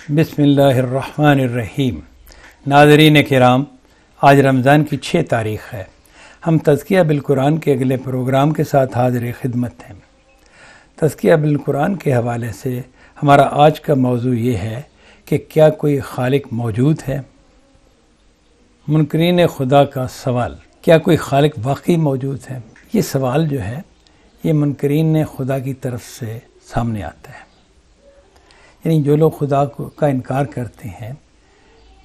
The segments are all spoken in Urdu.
بسم اللہ الرحمن الرحیم۔ ناظرین کرام، آج رمضان کی 6 تاریخ ہے۔ ہم تزکیہ بالقرآن کے اگلے پروگرام کے ساتھ حاضر خدمت ہیں۔ تزکیہ بالقرآن کے حوالے سے ہمارا آج کا موضوع یہ ہے کہ کیا کوئی خالق موجود ہے؟ منکرین خدا کا سوال، کیا کوئی خالق واقعی موجود ہے؟ یہ سوال جو ہے یہ منکرین خدا کی طرف سے سامنے آتا ہے۔ یعنی جو لوگ خدا کا انکار کرتے ہیں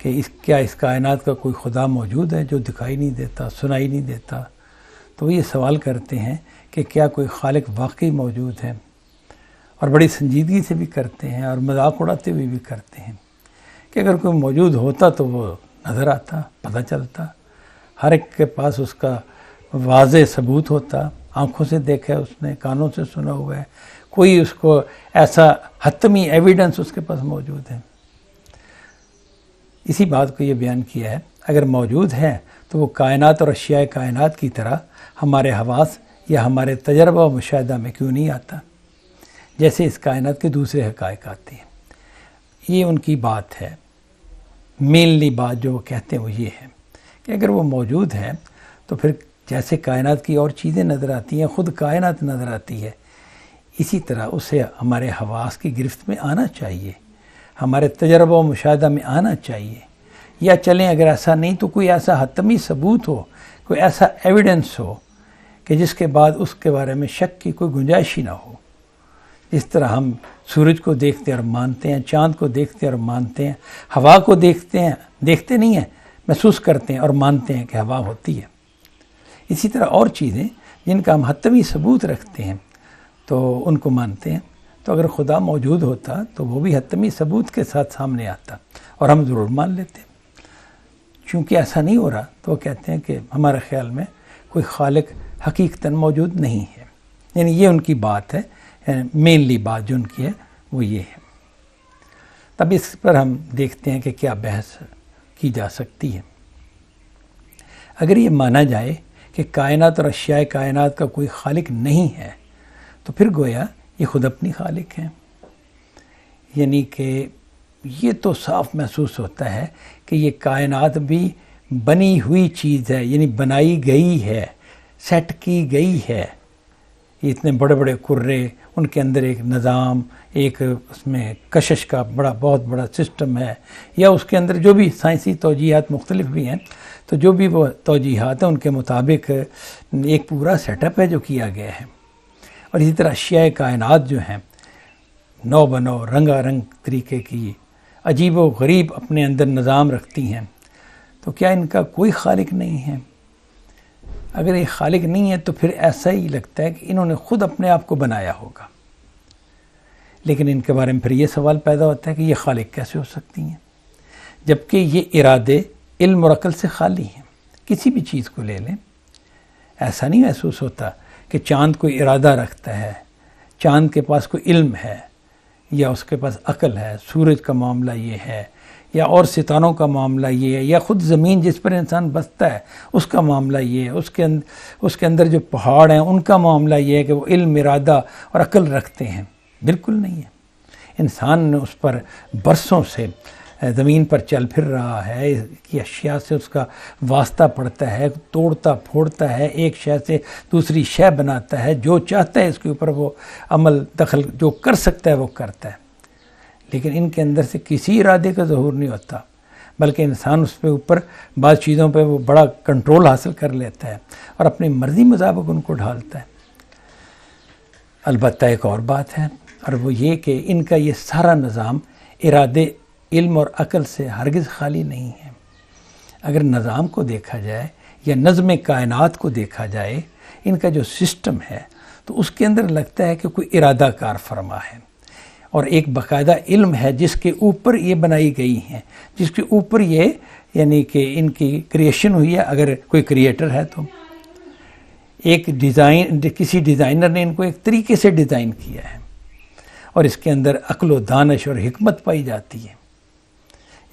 کہ کیا اس کائنات کا کوئی خدا موجود ہے جو دکھائی نہیں دیتا، سنائی نہیں دیتا، تو وہ یہ سوال کرتے ہیں کہ کیا کوئی خالق واقعی موجود ہے، اور بڑی سنجیدگی سے بھی کرتے ہیں اور مذاق اڑاتے ہوئے بھی کرتے ہیں کہ اگر کوئی موجود ہوتا تو وہ نظر آتا، پتہ چلتا، ہر ایک کے پاس اس کا واضح ثبوت ہوتا، آنکھوں سے دیکھا ہے اس نے، کانوں سے سنا ہوا ہے، کوئی اس کو ایسا حتمی ایویڈنس اس کے پاس موجود ہے۔ اسی بات کو یہ بیان کیا ہے، اگر موجود ہے تو وہ کائنات اور اشیاء کائنات کی طرح ہمارے حواس یا ہمارے تجربہ و مشاہدہ میں کیوں نہیں آتا، جیسے اس کائنات کے دوسرے حقائق آتے ہیں۔ یہ ان کی بات ہے، مینلی بات جو وہ کہتے ہیں وہ یہ ہے کہ اگر وہ موجود ہے تو پھر جیسے کائنات کی اور چیزیں نظر آتی ہیں، خود کائنات نظر آتی ہے، اسی طرح اسے ہمارے حواس کی گرفت میں آنا چاہیے، ہمارے تجربہ و مشاہدہ میں آنا چاہیے، یا چلیں اگر ایسا نہیں تو کوئی ایسا حتمی ثبوت ہو، کوئی ایسا ایویڈنس ہو کہ جس کے بعد اس کے بارے میں شک کی کوئی گنجائش ہی نہ ہو۔ جس طرح ہم سورج کو دیکھتے ہیں اور مانتے ہیں، چاند کو دیکھتے ہیں اور مانتے ہیں، ہوا کو دیکھتے نہیں ہیں، محسوس کرتے ہیں اور مانتے ہیں کہ ہوا ہوتی ہے۔ اسی طرح اور چیزیں جن کا ہم حتمی ثبوت رکھتے ہیں تو ان کو مانتے ہیں۔ تو اگر خدا موجود ہوتا تو وہ بھی حتمی ثبوت کے ساتھ سامنے آتا اور ہم ضرور مان لیتے۔ چونکہ ایسا نہیں ہو رہا تو وہ کہتے ہیں کہ ہمارے خیال میں کوئی خالق حقیقتاً موجود نہیں ہے۔ یعنی یہ ان کی بات ہے، مینلی بات جو ان کی ہے وہ یہ ہے۔ تب اس پر ہم دیکھتے ہیں کہ کیا بحث کی جا سکتی ہے۔ اگر یہ مانا جائے کہ کائنات اور اشیاء کائنات کا کوئی خالق نہیں ہے تو پھر گویا یہ خود اپنی خالق ہیں۔ یعنی کہ یہ تو صاف محسوس ہوتا ہے کہ یہ کائنات بھی بنی ہوئی چیز ہے، یعنی بنائی گئی ہے، سیٹ کی گئی ہے۔ یہ اتنے بڑے بڑے کرے، ان کے اندر ایک نظام، ایک اس میں کشش کا بہت بڑا سسٹم ہے، یا اس کے اندر جو بھی سائنسی توجیہات مختلف بھی ہیں، تو جو بھی وہ توجیہات ہیں ان کے مطابق ایک پورا سیٹ اپ ہے جو کیا گیا ہے۔ اور اسی طرح اشیاء کائنات جو ہیں نو بنو رنگا رنگ طریقے کی، عجیب و غریب اپنے اندر نظام رکھتی ہیں، تو کیا ان کا کوئی خالق نہیں ہے؟ اگر یہ خالق نہیں ہے تو پھر ایسا ہی لگتا ہے کہ انہوں نے خود اپنے آپ کو بنایا ہوگا۔ لیکن ان کے بارے میں پھر یہ سوال پیدا ہوتا ہے کہ یہ خالق کیسے ہو سکتی ہیں، جبکہ یہ ارادے علم اور عقل سے خالی ہیں۔ کسی بھی چیز کو لے لیں، ایسا نہیں محسوس ہوتا کہ چاند کوئی ارادہ رکھتا ہے، چاند کے پاس کوئی علم ہے یا اس کے پاس عقل ہے، سورج کا معاملہ یہ ہے، یا اور ستاروں کا معاملہ یہ ہے، یا خود زمین جس پر انسان بستا ہے اس کا معاملہ یہ ہے، اس کے اندر جو پہاڑ ہیں ان کا معاملہ یہ ہے کہ وہ علم، ارادہ اور عقل رکھتے ہیں۔ بالکل نہیں ہے۔ انسان نے اس پر برسوں سے زمین پر چل پھر رہا ہے، کہ اشیاء سے اس کا واسطہ پڑتا ہے، توڑتا پھوڑتا ہے، ایک شے سے دوسری شے بناتا ہے، جو چاہتا ہے اس کے اوپر وہ عمل دخل جو کر سکتا ہے وہ کرتا ہے۔ لیکن ان کے اندر سے کسی ارادے کا ظہور نہیں ہوتا، بلکہ انسان اس پہ اوپر بعض چیزوں پہ وہ بڑا کنٹرول حاصل کر لیتا ہے اور اپنی مرضی مطابق ان کو ڈھالتا ہے۔ البتہ ایک اور بات ہے، اور وہ یہ کہ ان کا یہ سارا نظام ارادے، علم اور عقل سے ہرگز خالی نہیں ہے۔ اگر نظام کو دیکھا جائے یا نظم کائنات کو دیکھا جائے، ان کا جو سسٹم ہے تو اس کے اندر لگتا ہے کہ کوئی ارادہ کار فرما ہے، اور ایک باقاعدہ علم ہے جس کے اوپر یہ بنائی گئی ہیں، جس کے اوپر یہ یعنی کہ ان کی کریشن ہوئی ہے۔ اگر کوئی کریٹر ہے تو ایک کسی ڈیزائنر نے ان کو ایک طریقے سے ڈیزائن کیا ہے، اور اس کے اندر عقل و دانش اور حکمت پائی جاتی ہے۔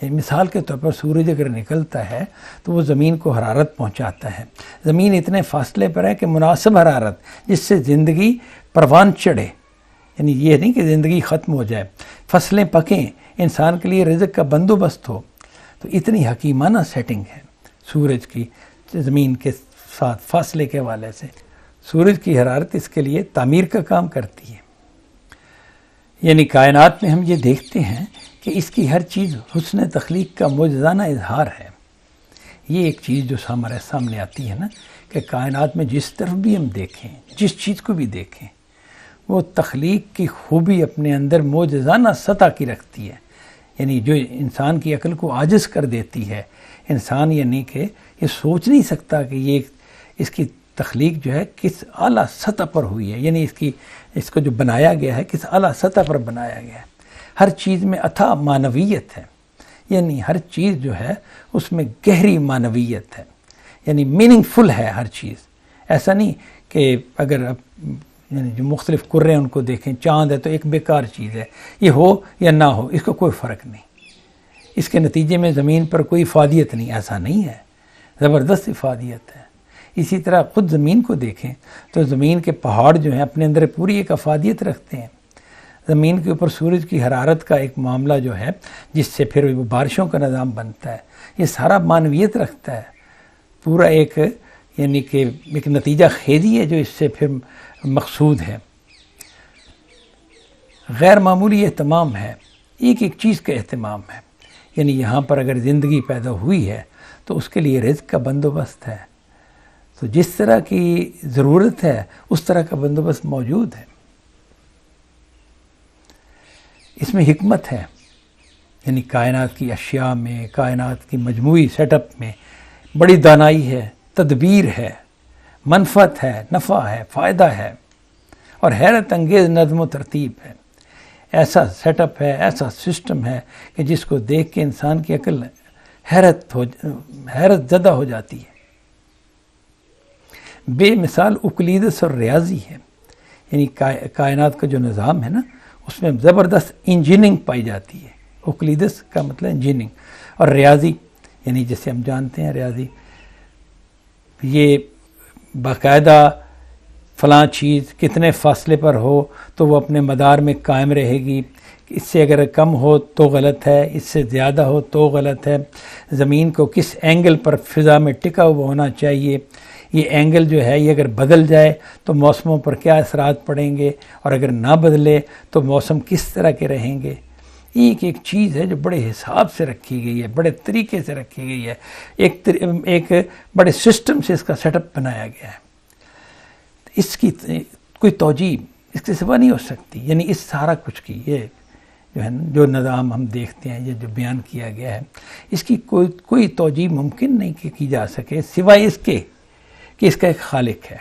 مثال کے طور پر سورج اگر نکلتا ہے تو وہ زمین کو حرارت پہنچاتا ہے۔ زمین اتنے فاصلے پر ہے کہ مناسب حرارت جس سے زندگی پروان چڑھے، یعنی یہ نہیں کہ زندگی ختم ہو جائے، فصلیں پکیں، انسان کے لیے رزق کا بندوبست ہو. تو اتنی حکیمانہ سیٹنگ ہے سورج کی زمین کے ساتھ فاصلے کے حوالے سے. سورج کی حرارت اس کے لیے تعمیر کا کام کرتی ہے. یعنی کائنات میں ہم یہ دیکھتے ہیں کہ اس کی ہر چیز حسن تخلیق کا معجزانہ اظہار ہے. یہ ایک چیز جو ہمارے سامنے آتی ہے نا، کہ کائنات میں جس طرف بھی ہم دیکھیں، جس چیز کو بھی دیکھیں، وہ تخلیق کی خوبی اپنے اندر معجزانہ سطح کی رکھتی ہے. یعنی جو انسان کی عقل کو عاجز کر دیتی ہے. انسان یعنی کہ یہ سوچ نہیں سکتا کہ یہ اس کی تخلیق جو ہے کس اعلیٰ سطح پر ہوئی ہے، یعنی اس کو جو بنایا گیا ہے کس اعلیٰ سطح پر بنایا گیا ہے. ہر چیز میں اتھا معنویت ہے، یعنی ہر چیز جو ہے اس میں گہری معنویت ہے، یعنی میننگ فل ہے ہر چیز. ایسا نہیں کہ اگر یعنی جو مختلف کرے ہیں ان کو دیکھیں، چاند ہے تو ایک بیکار چیز ہے، یہ ہو یا نہ ہو اس کا کوئی فرق نہیں، اس کے نتیجے میں زمین پر کوئی افادیت نہیں. ایسا نہیں ہے، زبردست افادیت ہے. اسی طرح خود زمین کو دیکھیں تو زمین کے پہاڑ جو ہیں اپنے اندر پوری ایک افادیت رکھتے ہیں. زمین کے اوپر سورج کی حرارت کا ایک معاملہ جو ہے جس سے پھر وہ بارشوں کا نظام بنتا ہے، یہ سارا معنویت رکھتا ہے. پورا ایک یعنی کہ ایک نتیجہ خیزی ہے جو اس سے پھر مقصود ہے. غیر معمولی اہتمام ہے، ایک ایک چیز کا اہتمام ہے. یعنی یہاں پر اگر زندگی پیدا ہوئی ہے تو اس کے لیے رزق کا بندوبست ہے. تو جس طرح کی ضرورت ہے اس طرح کا بندوبست موجود ہے. اس میں حکمت ہے، یعنی کائنات کی اشیاء میں، کائنات کی مجموعی سیٹ اپ میں بڑی دانائی ہے، تدبیر ہے، منفعت ہے، نفع ہے، فائدہ ہے اور حیرت انگیز نظم و ترتیب ہے. ایسا سیٹ اپ ہے، ایسا سسٹم ہے کہ جس کو دیکھ کے انسان کی عقل حیرت زدہ ہو جاتی ہے. بے مثال اقلیدس اور ریاضی ہے. یعنی کائنات کا جو نظام ہے نا اس میں زبردست انجینئرنگ پائی جاتی ہے. اقلیدس کا مطلب انجینئرنگ، اور ریاضی یعنی جیسے ہم جانتے ہیں ریاضی یہ باقاعدہ فلاں چیز کتنے فاصلے پر ہو تو وہ اپنے مدار میں قائم رہے گی، اس سے اگر کم ہو تو غلط ہے، اس سے زیادہ ہو تو غلط ہے. زمین کو کس اینگل پر فضا میں ٹکا ہوا ہونا چاہیے، یہ اینگل جو ہے یہ اگر بدل جائے تو موسموں پر کیا اثرات پڑیں گے، اور اگر نہ بدلے تو موسم کس طرح کے رہیں گے. ایک ایک چیز ہے جو بڑے حساب سے رکھی گئی ہے، بڑے طریقے سے رکھی گئی ہے، ایک بڑے سسٹم سے اس کا سیٹ اپ بنایا گیا ہے. اس کی کوئی توجیہ اس کے سوا نہیں ہو سکتی. یعنی اس سارا کچھ کی یہ جو ہے جو نظام ہم دیکھتے ہیں، یہ جو بیان کیا گیا ہے، اس کی کوئی توجیہ ممکن نہیں کہ کی جا سکے سوائے اس کے کہ اس کا ایک خالق ہے.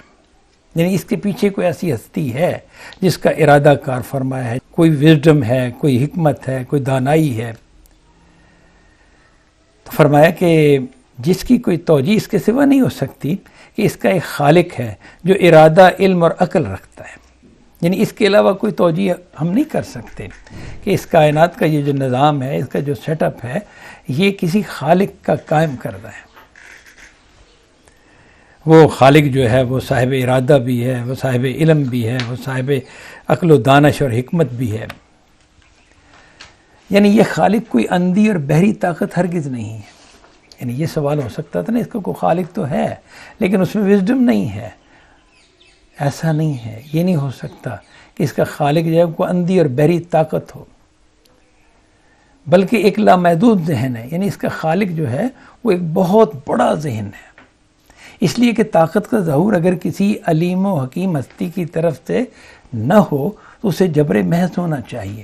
یعنی اس کے پیچھے کوئی ایسی ہستی ہے جس کا ارادہ کار فرمایا ہے، کوئی وزڈم ہے، کوئی حکمت ہے، کوئی دانائی ہے. تو فرمایا کہ جس کی کوئی توجیہ اس کے سوا نہیں ہو سکتی کہ اس کا ایک خالق ہے جو ارادہ، علم اور عقل رکھتا ہے. یعنی اس کے علاوہ کوئی توجیہ ہم نہیں کر سکتے کہ اس کائنات کا یہ جو نظام ہے، اس کا جو سیٹ اپ ہے، یہ کسی خالق کا قائم کردہ ہے. وہ خالق جو ہے وہ صاحب ارادہ بھی ہے، وہ صاحب علم بھی ہے، وہ صاحب عقل و دانش اور حکمت بھی ہے. یعنی یہ خالق کوئی اندھی اور بحری طاقت ہرگز نہیں ہے. یعنی یہ سوال ہو سکتا تھا نا، اس کا کوئی خالق تو ہے لیکن اس میں وزڈم نہیں ہے. ایسا نہیں ہے، یہ نہیں ہو سکتا کہ اس کا خالق جو ہے کوئی اندھی اور بحری طاقت ہو، بلکہ ایک لامحدود ذہن ہے. یعنی اس کا خالق جو ہے وہ ایک بہت بڑا ذہن ہے. اس لیے کہ طاقت کا ظہور اگر کسی علیم و حکیم ہستی کی طرف سے نہ ہو تو اسے جبر محض ہونا چاہیے.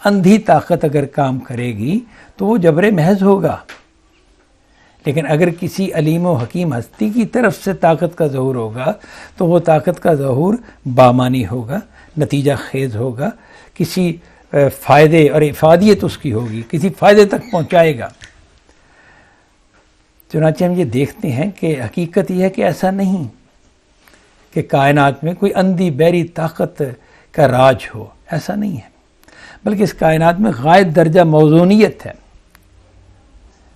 اندھی طاقت اگر کام کرے گی تو وہ جبر محض ہوگا، لیکن اگر کسی علیم و حکیم ہستی کی طرف سے طاقت کا ظہور ہوگا تو وہ طاقت کا ظہور بامانی ہوگا، نتیجہ خیز ہوگا، کسی فائدے اور افادیت اس کی ہوگی، کسی فائدے تک پہنچائے گا. چنانچہ ہم یہ دیکھتے ہیں کہ حقیقت یہ ہے کہ ایسا نہیں کہ کائنات میں کوئی اندھی بحری طاقت کا راج ہو. ایسا نہیں ہے، بلکہ اس کائنات میں غائب درجہ موزونیت ہے.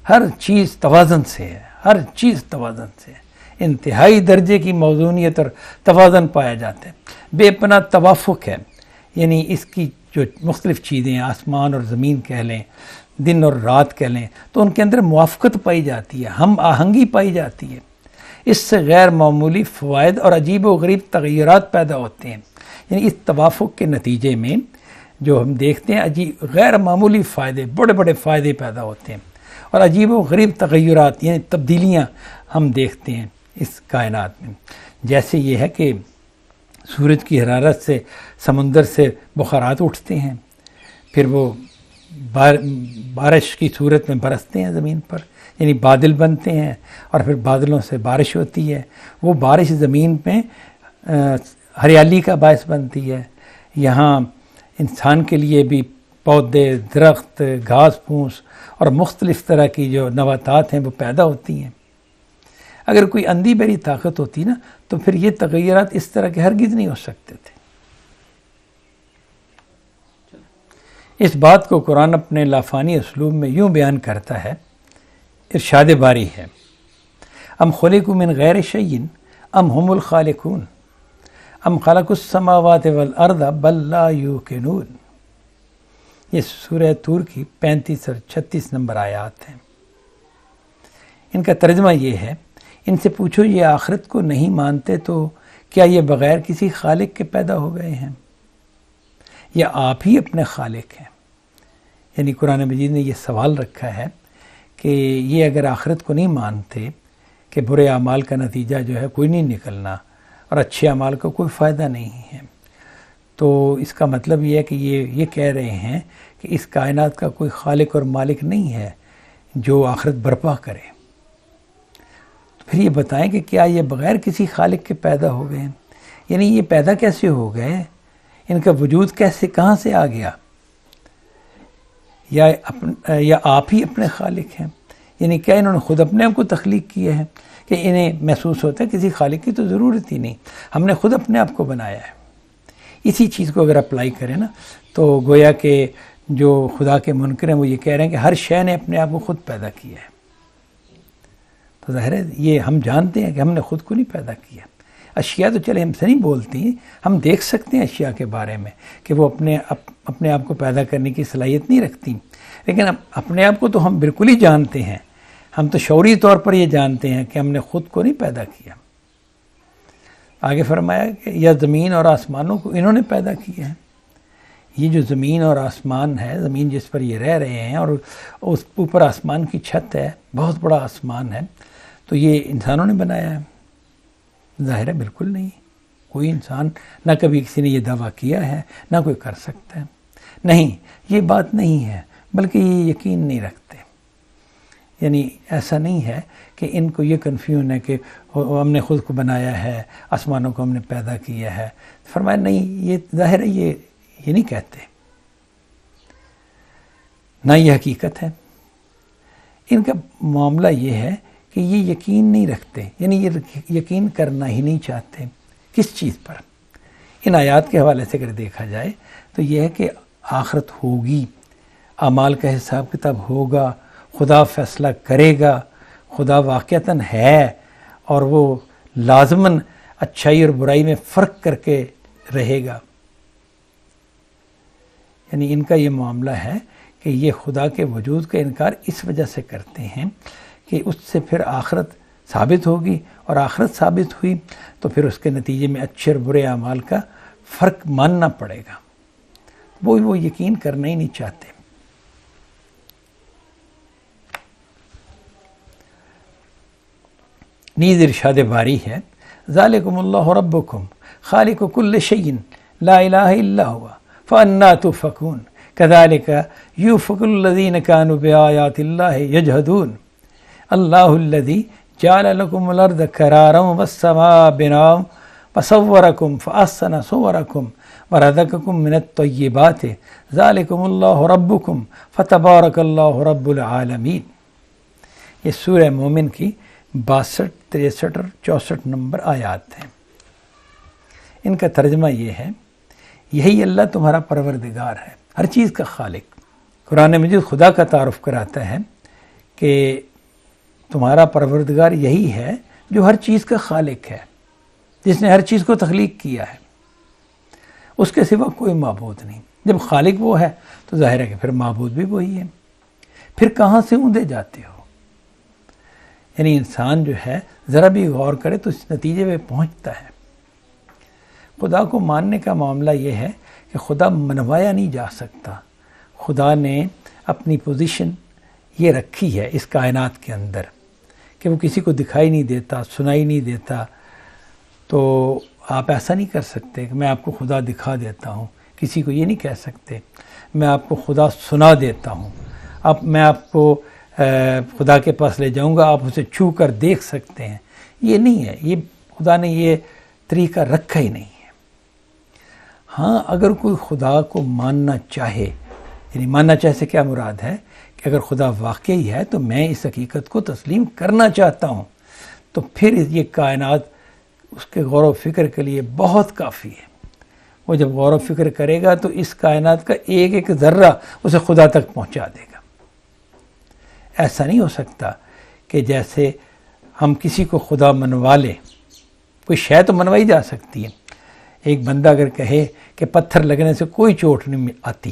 ہر چیز توازن سے ہے، ہر چیز توازن سے ہے. انتہائی درجے کی موزونیت اور توازن پایا جاتا ہے. بے پناہ توافق ہے. یعنی اس کی جو مختلف چیزیں آسمان اور زمین کہہ لیں، دن اور رات کہہ لیں، تو ان کے اندر موافقت پائی جاتی ہے، ہم آہنگی پائی جاتی ہے۔ اس سے غیر معمولی فوائد اور عجیب و غریب تغیرات پیدا ہوتے ہیں۔ یعنی اس توافق کے نتیجے میں جو ہم دیکھتے ہیں عجیب غیر معمولی فائدے، بڑے بڑے فائدے پیدا ہوتے ہیں، اور عجیب و غریب تغیرات یعنی تبدیلیاں ہم دیکھتے ہیں اس کائنات میں۔ جیسے یہ ہے کہ سورج کی حرارت سے سمندر سے بخارات اٹھتے ہیں، پھر وہ بارش کی صورت میں برستے ہیں زمین پر، یعنی بادل بنتے ہیں، اور پھر بادلوں سے بارش ہوتی ہے۔ وہ بارش زمین میں ہریالی کا باعث بنتی ہے۔ یہاں انسان کے لیے بھی پودے، درخت، گھاس پھوس اور مختلف طرح کی جو نباتات ہیں وہ پیدا ہوتی ہیں۔ اگر کوئی اندھی بری طاقت ہوتی نا تو پھر یہ تغیرات اس طرح کے ہرگز نہیں ہو سکتے تھے۔ اس بات کو قرآن اپنے لافانی اسلوب میں یوں بیان کرتا ہے، ارشاد باری ہے، ام خلقوا من غیر شیء ام هم الخالقون ام خلقوا السماوات والارض بل لا یوقنون۔ یہ سورہ طور کی 35 اور 36 نمبر آیات ہیں۔ ان کا ترجمہ یہ ہے، ان سے پوچھو یہ آخرت کو نہیں مانتے تو کیا یہ بغیر کسی خالق کے پیدا ہو گئے ہیں، یا آپ ہی اپنے خالق ہیں؟ یعنی قرآن مجید نے یہ سوال رکھا ہے کہ یہ اگر آخرت کو نہیں مانتے کہ برے اعمال کا نتیجہ جو ہے کوئی نہیں نکلنا اور اچھے اعمال کا کوئی فائدہ نہیں ہے، تو اس کا مطلب یہ ہے کہ یہ کہہ رہے ہیں کہ اس کائنات کا کوئی خالق اور مالک نہیں ہے جو آخرت برپا کرے۔ تو پھر یہ بتائیں کہ کیا یہ بغیر کسی خالق کے پیدا ہو گئے ہیں؟ یعنی یہ پیدا کیسے ہو گئے، ان کا وجود کیسے، کہاں سے آ گیا؟ یا آپ ہی اپنے خالق ہیں؟ یعنی کیا انہوں نے خود اپنے آپ کو تخلیق کیے ہیں کہ انہیں محسوس ہوتا ہے کسی خالق کی تو ضرورت ہی نہیں، ہم نے خود اپنے آپ کو بنایا ہے۔ اسی چیز کو اگر اپلائی کریں نا تو گویا کہ جو خدا کے منکر ہیں وہ یہ کہہ رہے ہیں کہ ہر شے نے اپنے آپ کو خود پیدا کیا ہے۔ تو ظاہر ہے یہ ہم جانتے ہیں کہ ہم نے خود کو نہیں پیدا کیا۔ اشیاء تو چلے ہم سے نہیں بولتی، ہم دیکھ سکتے ہیں اشیاء کے بارے میں کہ وہ اپنے آپ کو پیدا کرنے کی صلاحیت نہیں رکھتی، لیکن اپنے آپ کو تو ہم بالکل ہی جانتے ہیں۔ ہم تو شعوری طور پر یہ جانتے ہیں کہ ہم نے خود کو نہیں پیدا کیا۔ آگے فرمایا کہ یا زمین اور آسمانوں کو انہوں نے پیدا کیا ہے۔ یہ جو زمین اور آسمان ہے، زمین جس پر یہ رہ رہے ہیں اور اس اوپر آسمان کی چھت ہے، بہت بڑا آسمان ہے، تو یہ انسانوں نے بنایا ہے؟ ظاہر ہے بالکل نہیں۔ کوئی انسان نہ کبھی کسی نے یہ دعویٰ کیا ہے، نہ کوئی کر سکتا ہے۔ نہیں، یہ بات نہیں ہے، بلکہ یہ یقین نہیں رکھتے۔ یعنی ایسا نہیں ہے کہ ان کو یہ کنفیوژن ہے کہ ہم نے خود کو بنایا ہے، آسمانوں کو ہم نے پیدا کیا ہے۔ فرمایا نہیں، یہ ظاہر ہے یہ نہیں کہتے، نہ یہ حقیقت ہے۔ ان کا معاملہ یہ ہے کہ یہ یقین نہیں رکھتے، یعنی یہ یقین کرنا ہی نہیں چاہتے۔ کس چیز پر؟ ان آیات کے حوالے سے اگر دیکھا جائے تو یہ ہے کہ آخرت ہوگی، اعمال کا حساب کتاب ہوگا، خدا فیصلہ کرے گا، خدا واقعتاً ہے اور وہ لازماً اچھائی اور برائی میں فرق کر کے رہے گا۔ یعنی ان کا یہ معاملہ ہے کہ یہ خدا کے وجود کا انکار اس وجہ سے کرتے ہیں کہ اس سے پھر آخرت ثابت ہوگی، اور آخرت ثابت ہوئی تو پھر اس کے نتیجے میں اچھے اور برے اعمال کا فرق ماننا پڑے گا۔ وہ یقین کرنا ہی نہیں چاہتے۔ نیز ارشاد باری ہے، ذالکم اللہ ربکم خالق کل شیء لا الہ الا ہوا فانا تؤفکون کذالک یؤفک الذین کانوا بآیات اللہ یجحدون اللہ الذی جعل لکم الارض قرارا والسماء بناء وصورکم فاحسن صورکم ورزقکم من الطیبات ذالکم اللہ ربکم فتبارک اللہ رب العالمین۔ یہ سورہ مومن کی 62، 63 اور 64 نمبر آیات ہیں۔ ان کا ترجمہ یہ ہے، یہی اللہ تمہارا پروردگار ہے، ہر چیز کا خالق۔ قرآن مجید خدا کا تعارف کراتا ہے کہ تمہارا پروردگار یہی ہے جو ہر چیز کا خالق ہے، جس نے ہر چیز کو تخلیق کیا ہے۔ اس کے سوا کوئی معبود نہیں۔ جب خالق وہ ہے تو ظاہر ہے کہ پھر معبود بھی وہی ہے۔ پھر کہاں سے اوندے جاتے ہو؟ یعنی انسان جو ہے ذرا بھی غور کرے تو اس نتیجے پہ پہنچتا ہے۔ خدا کو ماننے کا معاملہ یہ ہے کہ خدا منوایا نہیں جا سکتا۔ خدا نے اپنی پوزیشن یہ رکھی ہے اس کائنات کے اندر کہ وہ کسی کو دکھائی نہیں دیتا، سنائی نہیں دیتا۔ تو آپ ایسا نہیں کر سکتے کہ میں آپ کو خدا دکھا دیتا ہوں، کسی کو یہ نہیں کہہ سکتے میں آپ کو خدا سنا دیتا ہوں، اب میں آپ کو خدا کے پاس لے جاؤں گا، آپ اسے چھو کر دیکھ سکتے ہیں۔ یہ نہیں ہے، یہ خدا نے یہ طریقہ رکھا ہی نہیں ہے۔ ہاں اگر کوئی خدا کو ماننا چاہے، یعنی ماننا چاہے سے کیا مراد ہے کہ اگر خدا واقعی ہے تو میں اس حقیقت کو تسلیم کرنا چاہتا ہوں، تو پھر یہ کائنات اس کے غور و فکر کے لیے بہت کافی ہے۔ وہ جب غور و فکر کرے گا تو اس کائنات کا ایک ایک ذرہ اسے خدا تک پہنچا دے گا۔ ایسا نہیں ہو سکتا کہ جیسے ہم کسی کو خدا منوا لیں، کوئی شے تو منوائی جا سکتی ہے۔ ایک بندہ اگر کہے کہ پتھر لگنے سے کوئی چوٹ نہیں آتی،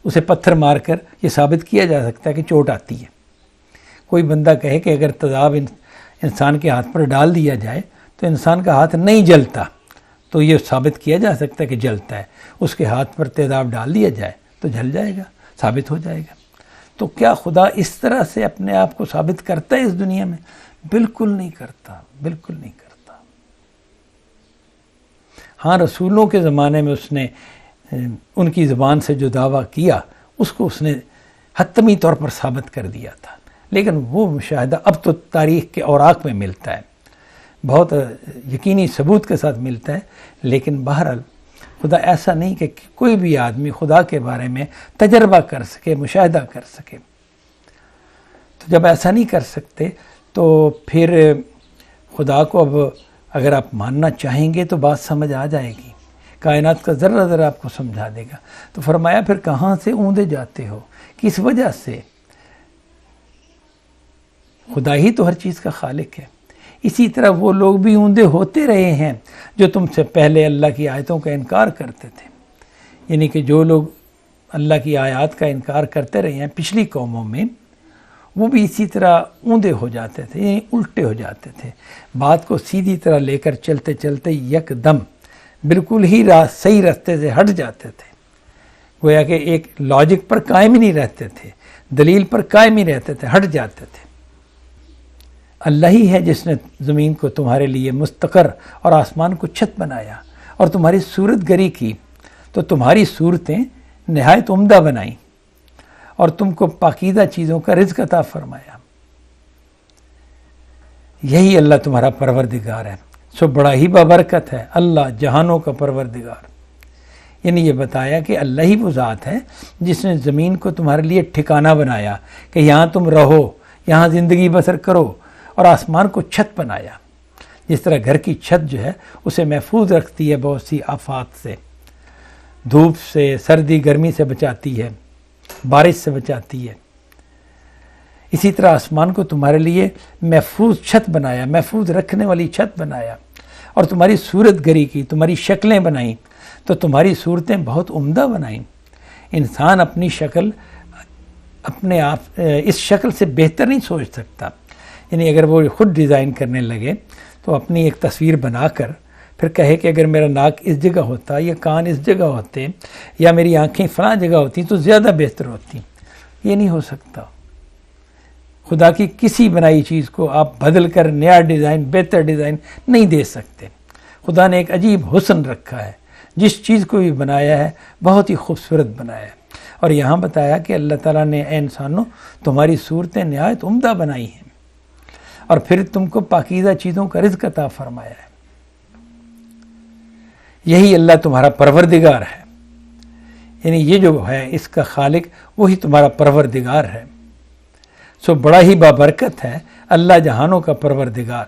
اسے پتھر مار کر یہ ثابت کیا جا سکتا ہے کہ چوٹ آتی ہے۔ کوئی بندہ کہے کہ اگر تیزاب انسان کے ہاتھ پر ڈال دیا جائے تو انسان کا ہاتھ نہیں جلتا، تو یہ ثابت کیا جا سکتا ہے کہ جلتا ہے۔ اس کے ہاتھ پر تیزاب ڈال دیا جائے تو جل جائے گا، ثابت ہو جائے گا۔ تو کیا خدا اس طرح سے اپنے آپ کو ثابت کرتا ہے اس دنیا میں؟ بالکل نہیں کرتا، بالکل نہیں کرتا۔ ہاں رسولوں کے زمانے میں اس نے ان کی زبان سے جو دعویٰ کیا اس کو اس نے حتمی طور پر ثابت کر دیا تھا، لیکن وہ مشاہدہ اب تو تاریخ کے اوراق میں ملتا ہے، بہت یقینی ثبوت کے ساتھ ملتا ہے۔ لیکن بہرحال خدا ایسا نہیں کہ کوئی بھی آدمی خدا کے بارے میں تجربہ کر سکے، مشاہدہ کر سکے۔ تو جب ایسا نہیں کر سکتے تو پھر خدا کو اب اگر آپ ماننا چاہیں گے تو بات سمجھ آ جائے گی، کائنات کا ذرہ ذرہ آپ کو سمجھا دے گا۔ تو فرمایا پھر کہاں سے اوندے جاتے ہو، کس وجہ سے؟ خدا ہی تو ہر چیز کا خالق ہے۔ اسی طرح وہ لوگ بھی اوندے ہوتے رہے ہیں جو تم سے پہلے اللہ کی آیتوں کا انکار کرتے تھے، یعنی کہ جو لوگ اللہ کی آیات کا انکار کرتے رہے ہیں پچھلی قوموں میں، وہ بھی اسی طرح اوندے ہو جاتے تھے، یعنی الٹے ہو جاتے تھے، بات کو سیدھی طرح لے کر چلتے چلتے یک دم بالکل ہی صحیح راستے سے ہٹ جاتے تھے، گویا کہ ایک لاجک پر قائم ہی نہیں رہتے تھے، دلیل پر قائم ہی رہتے تھے، ہٹ جاتے تھے۔ اللہ ہی ہے جس نے زمین کو تمہارے لیے مستقر اور آسمان کو چھت بنایا اور تمہاری صورت گری کی، تو تمہاری صورتیں نہایت عمدہ بنائیں اور تم کو پاکیزہ چیزوں کا رزق عطا فرمایا۔ یہی اللہ تمہارا پروردگار ہے، سو بڑا ہی بابرکت ہے اللہ جہانوں کا پروردگار۔ یعنی یہ بتایا کہ اللہ ہی وہ ذات ہے جس نے زمین کو تمہارے لیے ٹھکانہ بنایا کہ یہاں تم رہو، یہاں زندگی بسر کرو، اور آسمان کو چھت بنایا۔ جس طرح گھر کی چھت جو ہے اسے محفوظ رکھتی ہے بہت سی آفات سے، دھوپ سے، سردی گرمی سے بچاتی ہے، بارش سے بچاتی ہے، اسی طرح آسمان کو تمہارے لیے محفوظ چھت بنایا، محفوظ رکھنے والی چھت بنایا، اور تمہاری صورت گری کی، تمہاری شکلیں بنائیں، تو تمہاری صورتیں بہت عمدہ بنائیں۔ انسان اپنی شکل اپنے آپ اس شکل سے بہتر نہیں سوچ سکتا، یعنی اگر وہ خود ڈیزائن کرنے لگے تو اپنی ایک تصویر بنا کر پھر کہے کہ اگر میرا ناک اس جگہ ہوتا، یا کان اس جگہ ہوتے، یا میری آنکھیں فلاں جگہ ہوتی تو زیادہ بہتر ہوتی، یہ نہیں ہو سکتا۔ خدا کی کسی بنائی چیز کو آپ بدل کر نیا ڈیزائن، بہتر ڈیزائن نہیں دے سکتے۔ خدا نے ایک عجیب حسن رکھا ہے، جس چیز کو بھی بنایا ہے بہت ہی خوبصورت بنایا ہے۔ اور یہاں بتایا کہ اللہ تعالیٰ نے اے انسانوں تمہاری صورتیں نہایت عمدہ بنائی ہیں، اور پھر تم کو پاکیزہ چیزوں کا رزق عطا فرمایا ہے۔ یہی اللہ تمہارا پروردگار ہے، یعنی یہ جو ہے اس کا خالق وہی تمہارا پروردگار ہے، سو بڑا ہی بابرکت ہے اللہ جہانوں کا پروردگار۔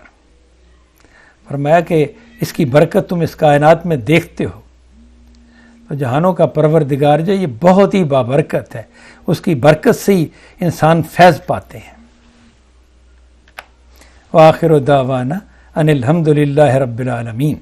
فرمایا کہ اس کی برکت تم اس کائنات میں دیکھتے ہو، تو جہانوں کا پروردگار جو یہ بہت ہی بابرکت ہے، اس کی برکت سے ہی انسان فیض پاتے ہیں۔ وآخر دعوانا ان الحمد للہ رب العالمین۔